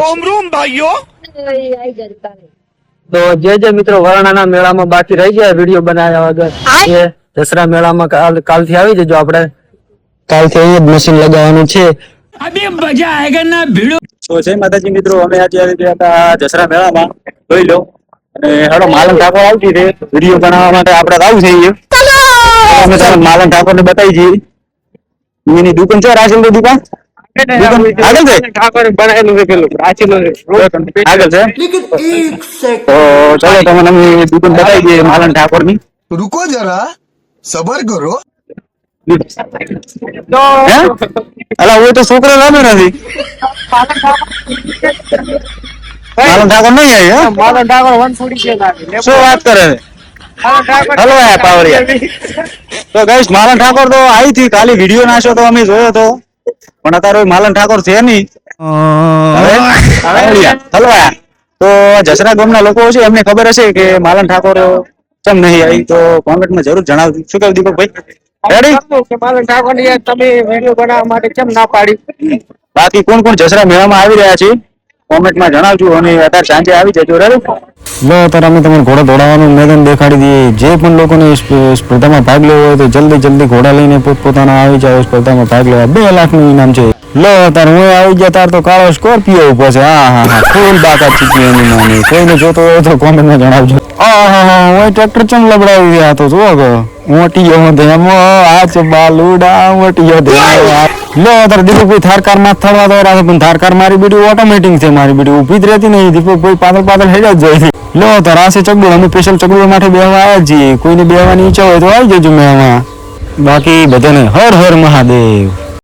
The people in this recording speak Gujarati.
रोम रोम भाइयों। તો જે મિત્રો વરણાના મેળામાં બાકી રહી ગયા વિડીયો બનાવ્યા વગર એ દસરા મેળામાં કાલથી આવી જજો. આપણે કાલથી અહીં જ મશીન લગાવવાનું છે. अभी मजा आएगा ना भिड़ो। તો જય માતાજી મિત્રો, અમે આજે આવી ગયા હતા દસરા મેળામાં. જોઈ લો અને હેડો માલન ઠાકોર આવતી છે વિડીયો બનાવવા માટે. આપણે આવું છે અમે તમને માલન ઠાકોર ને બતાવી છીએ. એની દુકાન છે રાશિલ ની દુકાન આગળ છે. ઠાકોર બનાવેલું છે પેલું પ્રાચીન આગળ છે. તો ચલો તમને અમે દુકાન બતાવી દઈએ માલન ઠાકોર ની. रुको जरा सबर करो. અલા હું તો છોકરો લાવ્યો નથી. માલન ઠાકોર નહીં આવી. હા માલન ઠાકોર 140 છે. શું વાત કરે છે? હલો પાવરિયા. તો ગાઈસ માલન ઠાકોર તો આવી હતી કાલે વિડીયો નાખ્યો તો અમે જોયો તો, પણ અત્યારે માલન ઠાકોર છે નહીં. હલો તો જસરા ગામના લોકો છે એમને ખબર હશે કે માલન ઠાકોર કેમ નહીં આવી, તો કોમેન્ટમાં જરૂર જણાવજો. શું કહ્યું દીપકભાઈ? રેડી કે માલન ઠાકોર ની તમે વિડીયો બનાવવા માટે કેમ ના પાડી? બાકી કોણ કોણ જસરા મેળામાં આવી રહ્યા છે કોમેન્ટમાં જણાવજો અને અત્યારે સાંજે આવી જજો. રેડી લો અત્યારે અમે તમને ઘોડા દોડાવવાનું મેદાન દેખાડી દઈએ. જે પણ લોકોને સ્પર્ધામાં ભાગ લેવો હોય તો જલ્દી ઘોડા લઈને પોતપોતાના આવી જાવ સ્પર્ધામાં ભાગ લેવા. 2 લાખનું ઇનામ છે. લો અત્યારે હું આવી ગયા તાર તો કાળો સ્કોર્પિયો ઉભો છે. હા ફૂલ બાકા ચીકી એની નાની. કોઈને જોતો હોય તો કોમેન્ટમાં જણાવજો. હું ટ્રેક્ટર ચમ લબડાવી ગયા તો જુઓ કે મોટીયો ધેમો આચ બાલુડા મોટીયો ધેમો. લો અત્યારે દીપકભાઈ થારકાર માં થવા દો રાખે, પણ થારકાર મારી બીડી ઓટોમેટિક છે. મારી બીડી ઊભી જ રહેતી નહીં. દીપકભાઈ પાતળ હેડા જ જાય. લો તો રાસે ચકડું અમે સ્પેશિયલ ચકડું માટે બેહવા આવ્યા છીએ. કોઈને બેહવાની ઈચ્છા હોય તો આવી જજો મેં. બાકી બધાને હર હર મહાદેવ.